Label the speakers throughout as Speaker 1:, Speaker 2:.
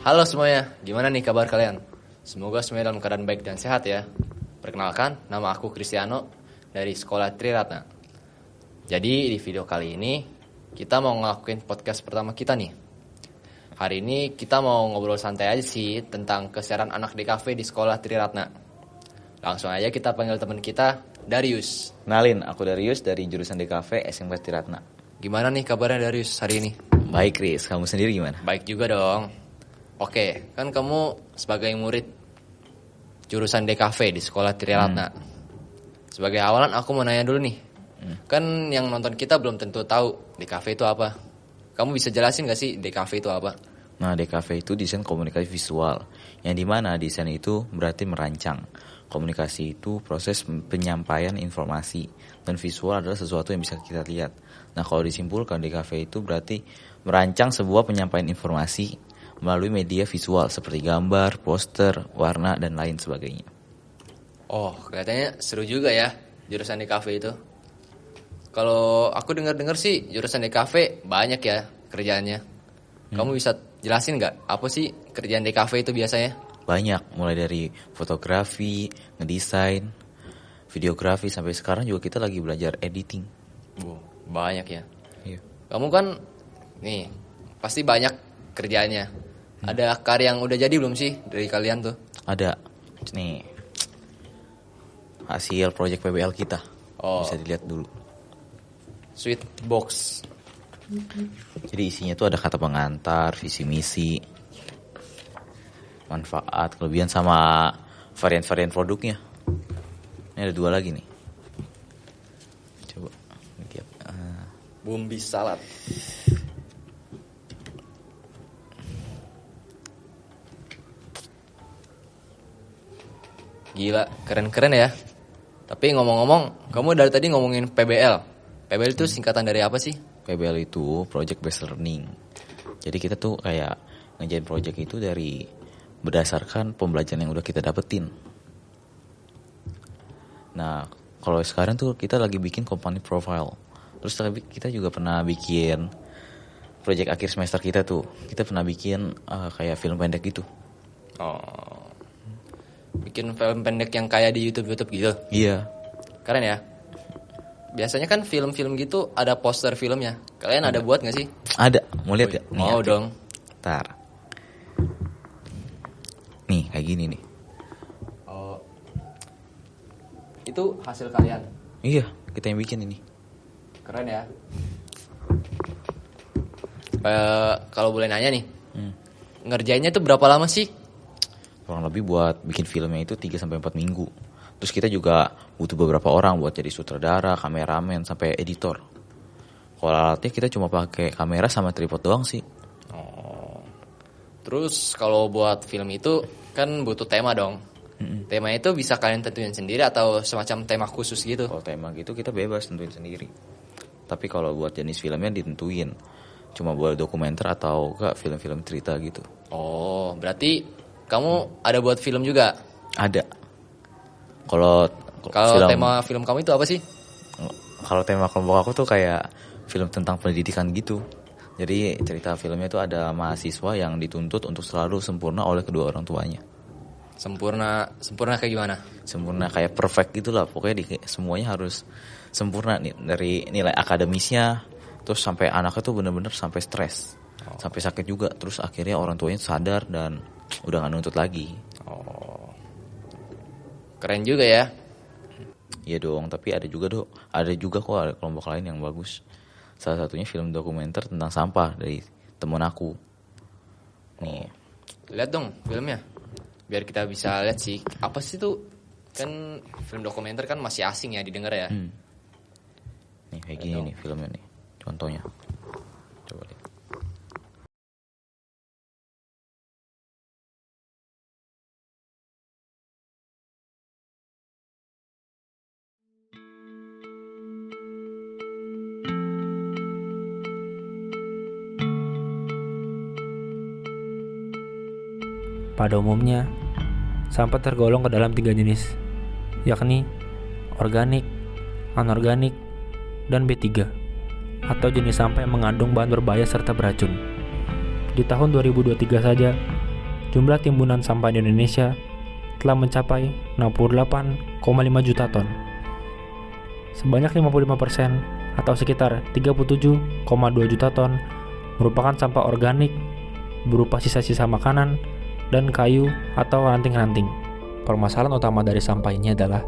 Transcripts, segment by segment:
Speaker 1: Halo semuanya, gimana nih kabar kalian? Semoga semuanya dalam keadaan baik dan sehat ya. Perkenalkan, nama aku Cristiano dari Sekolah Triratna. Jadi di video kali ini kita mau ngelakuin podcast pertama kita nih. Hari ini kita mau ngobrol santai aja sih tentang kesiaran anak di kafe di Sekolah Triratna. Langsung aja kita panggil teman kita, Darius.
Speaker 2: Kenalin, aku Darius dari jurusan DKV SMK Triratna.
Speaker 1: Gimana nih kabarnya Darius hari ini?
Speaker 2: Baik, Chris. Kamu sendiri gimana?
Speaker 1: Baik juga dong. Oke, kan kamu sebagai murid jurusan DKV di Sekolah Triratna. Sebagai awalan aku mau nanya dulu nih. Kan yang nonton kita belum tentu tahu DKV itu apa. Kamu bisa jelasin gak sih DKV itu apa?
Speaker 2: Nah, DKV itu desain komunikasi visual. Yang dimana desain itu berarti merancang. Komunikasi itu proses penyampaian informasi. Dan visual adalah sesuatu yang bisa kita lihat. Nah, kalau disimpulkan DKV itu berarti merancang sebuah penyampaian informasi melalui media visual seperti gambar, poster, warna, dan lain sebagainya.
Speaker 1: Oh, kelihatannya seru juga ya jurusan DKV itu. Kalau aku dengar-dengar sih jurusan DKV banyak ya kerjaannya. Kamu bisa jelasin nggak apa sih kerjaan DKV itu biasanya?
Speaker 2: Banyak, mulai dari fotografi, ngedesain, videografi, sampai sekarang juga kita lagi belajar editing.
Speaker 1: Banyak ya.
Speaker 2: Iya.
Speaker 1: Kamu kan nih pasti banyak kerjaannya. Ada karya yang udah jadi belum sih dari kalian tuh?
Speaker 2: Ada nih hasil proyek PBL kita. Bisa dilihat dulu.
Speaker 1: Sweet box.
Speaker 2: Jadi isinya tuh ada kata pengantar, visi misi, manfaat, kelebihan sama varian-varian produknya. Ini ada 2 lagi nih. Coba lihat.
Speaker 1: Bumbi salad. Gila, keren-keren ya. Tapi ngomong-ngomong, kamu dari tadi ngomongin PBL. PBL itu singkatan dari apa sih?
Speaker 2: PBL itu Project Based Learning. Jadi kita tuh kayak ngerjain project itu dari berdasarkan pembelajaran yang udah kita dapetin. Nah, kalau sekarang tuh kita lagi bikin company profile. Terus kita juga pernah bikin project akhir semester kita tuh. Kita pernah bikin kayak film pendek gitu.
Speaker 1: Oh. Bikin film pendek yang kayak di YouTube gitu.
Speaker 2: Iya.
Speaker 1: Keren ya. Biasanya kan film-film gitu ada poster filmnya. Kalian ada buat gak sih?
Speaker 2: Ada. Mau lihat gak?
Speaker 1: Mau dong.
Speaker 2: Ntar. Nih, kayak gini nih.
Speaker 1: Oh. Itu hasil kalian.
Speaker 2: Iya, kita yang bikin ini.
Speaker 1: Keren ya. Kalau boleh nanya nih. Ngerjainnya tuh berapa lama sih?
Speaker 2: Kurang lebih buat bikin filmnya itu 3-4 minggu. Terus kita juga butuh beberapa orang buat jadi sutradara, kameramen, sampai editor. Kalau alatnya kita cuma pakai kamera sama tripod doang sih.
Speaker 1: Oh. Terus kalau buat film itu kan butuh tema dong. Tema itu bisa kalian tentuin sendiri atau semacam tema khusus gitu?
Speaker 2: Kalau tema gitu kita bebas tentuin sendiri. Tapi kalau buat jenis filmnya ditentuin. Cuma buat dokumenter atau enggak film-film cerita gitu.
Speaker 1: Oh, berarti kamu ada buat film juga?
Speaker 2: Ada. Kalau
Speaker 1: tema film kamu itu apa sih?
Speaker 2: Kalau tema kelompok aku tuh kayak film tentang pendidikan gitu. Jadi cerita filmnya tuh ada mahasiswa yang dituntut untuk selalu sempurna oleh kedua orang tuanya.
Speaker 1: Sempurna kayak gimana?
Speaker 2: Sempurna kayak perfect gitulah. Pokoknya semuanya harus sempurna nih, dari nilai akademisnya terus sampai anaknya tuh bener-bener sampai stres. Sampai sakit juga. Terus akhirnya orang tuanya sadar dan udah gak nuntut lagi.
Speaker 1: Oh. Keren juga ya.
Speaker 2: Iya dong, tapi ada juga kok ada kelompok lain yang bagus. Salah satunya film dokumenter tentang sampah dari temen aku. Nih.
Speaker 1: Lihat dong filmnya. Biar kita bisa lihat sih apa sih tuh. Kan film dokumenter kan masih asing ya didengar ya.
Speaker 2: Nih kayak gini nih filmnya nih. Contohnya. Coba lihat.
Speaker 3: Pada umumnya, sampah tergolong ke dalam 3 jenis, yakni organik, anorganik, dan B3, atau jenis sampah yang mengandung bahan berbahaya serta beracun. Di tahun 2023 saja, jumlah timbunan sampah di Indonesia telah mencapai 68,5 juta ton. Sebanyak 55% atau sekitar 37,2 juta ton merupakan sampah organik berupa sisa-sisa makanan dan kayu atau ranting-ranting. Permasalahan utama dari sampah ini adalah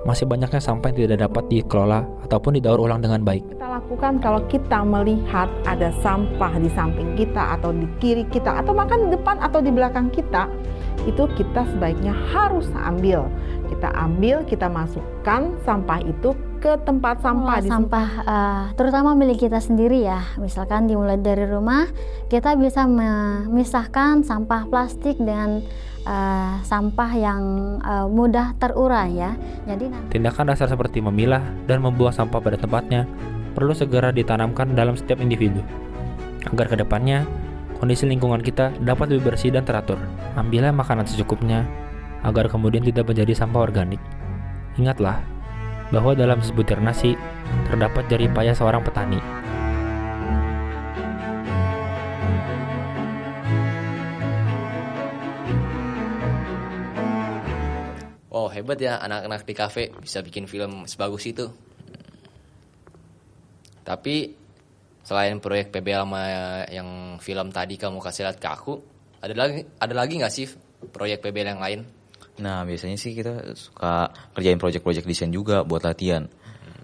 Speaker 3: masih banyaknya sampah yang tidak dapat dikelola ataupun didaur ulang dengan baik.
Speaker 4: Kita lakukan kalau kita melihat ada sampah di samping kita atau di kiri kita atau bahkan di depan atau di belakang kita, itu kita sebaiknya harus ambil. Kita ambil, kita masukkan sampah itu ke tempat sampah.
Speaker 5: Sampah terutama milik kita sendiri ya. Misalkan dimulai dari rumah, kita bisa memisahkan sampah plastik dengan sampah yang mudah terurai ya. Jadi
Speaker 3: tindakan dasar seperti memilah dan membuang sampah pada tempatnya perlu segera ditanamkan dalam setiap individu agar kedepannya kondisi lingkungan kita dapat lebih bersih dan teratur. Ambillah makanan secukupnya agar kemudian tidak menjadi sampah organik. Ingatlah bahwa dalam sebutir nasi terdapat jerih payah seorang petani.
Speaker 1: Wow, hebat ya anak-anak di kafe bisa bikin film sebagus itu. Tapi selain proyek PBL sama yang film tadi kamu kasih lihat ke aku, ada lagi nggak sih proyek PBL yang lain?
Speaker 2: Nah, biasanya sih kita suka kerjain project-project desain juga buat latihan.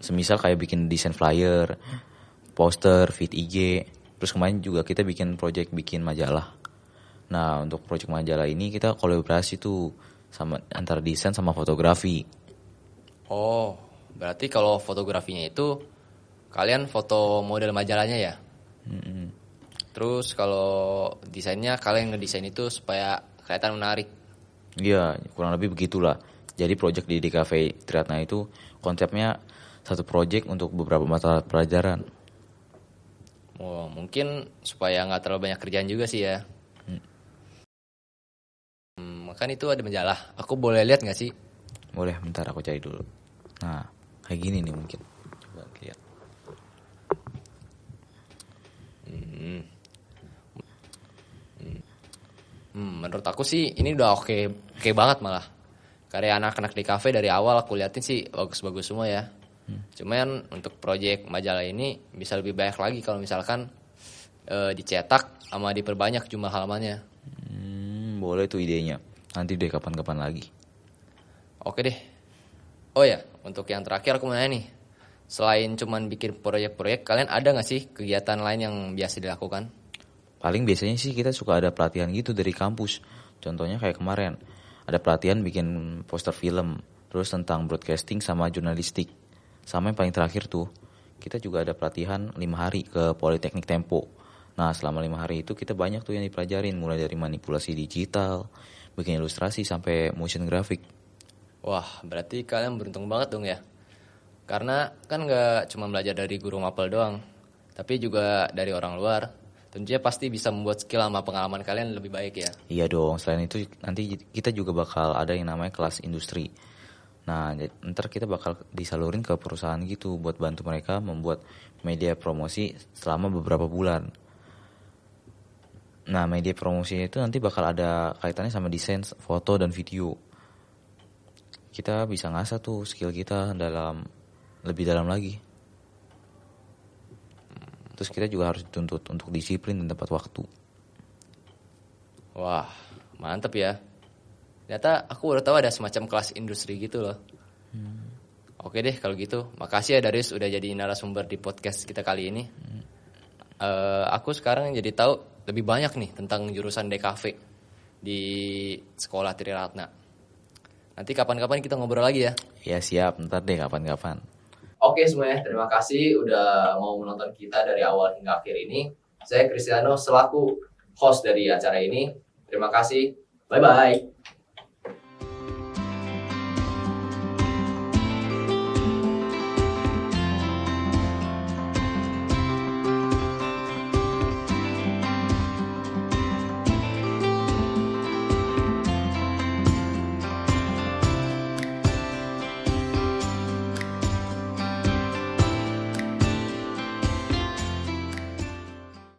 Speaker 2: Semisal kayak bikin desain flyer, poster, feed IG. Terus kemarin juga kita bikin majalah. Nah, untuk project majalah ini kita kolaborasi tuh sama antara desain sama fotografi.
Speaker 1: Oh, berarti kalau fotografinya itu kalian foto model majalahnya ya? Terus kalau desainnya kalian ngedesain itu supaya kelihatan menarik.
Speaker 2: Iya, kurang lebih begitulah. Jadi project di Cafe Triratna itu konsepnya satu project untuk beberapa mata pelajaran.
Speaker 1: Oh, mungkin supaya nggak terlalu banyak kerjaan juga sih ya. Kan itu ada majalah. Aku boleh lihat nggak sih?
Speaker 2: Boleh, bentar aku cari dulu. Nah, kayak gini nih mungkin. Coba lihat.
Speaker 1: Menurut aku sih ini udah oke banget malah. Karya anak-anak di kafe dari awal aku liatin sih bagus-bagus semua ya. Cuman untuk proyek majalah ini bisa lebih banyak lagi kalau misalkan dicetak sama diperbanyak jumlah halamannya.
Speaker 2: Boleh tuh idenya. Nanti deh kapan-kapan lagi.
Speaker 1: Oke deh. Oh ya, untuk yang terakhir aku mau nanya nih. Selain cuman bikin proyek-proyek, kalian ada gak sih kegiatan lain yang biasa dilakukan?
Speaker 2: Paling biasanya sih kita suka ada pelatihan gitu dari kampus. Contohnya kayak kemarin. Ada pelatihan bikin poster film. Terus tentang broadcasting sama jurnalistik. Sama yang paling terakhir tuh, kita juga ada pelatihan 5 hari ke Politeknik Tempo. Nah, selama 5 hari itu kita banyak tuh yang dipelajarin. Mulai dari manipulasi digital, bikin ilustrasi, sampai motion graphic.
Speaker 1: Wah, berarti kalian beruntung banget dong ya. Karena kan gak cuma belajar dari guru mapel doang, tapi juga dari orang luar. Tentunya pasti bisa membuat skill sama pengalaman kalian lebih baik ya.
Speaker 2: Iya dong, selain itu nanti kita juga bakal ada yang namanya kelas industri. Nah, ntar kita bakal disalurin ke perusahaan gitu buat bantu mereka membuat media promosi selama beberapa bulan. Nah, media promosinya itu nanti bakal ada kaitannya sama desain, foto, dan video. Kita bisa ngasah tuh skill kita lebih dalam lagi. Terus kita juga harus dituntut untuk disiplin dan tepat waktu.
Speaker 1: Wah, mantep ya. Ternyata aku baru tahu ada semacam kelas industri gitu loh. Oke deh kalau gitu. Makasih ya Darius udah jadi narasumber di podcast kita kali ini. Aku sekarang jadi tahu lebih banyak nih tentang jurusan DKV di sekolah Triratna. Nanti kapan-kapan kita ngobrol lagi ya.
Speaker 2: Ya siap, ntar deh kapan-kapan.
Speaker 1: Oke semuanya, terima kasih udah mau menonton kita dari awal hingga akhir ini. Saya Cristiano selaku host dari acara ini. Terima kasih. Bye-bye.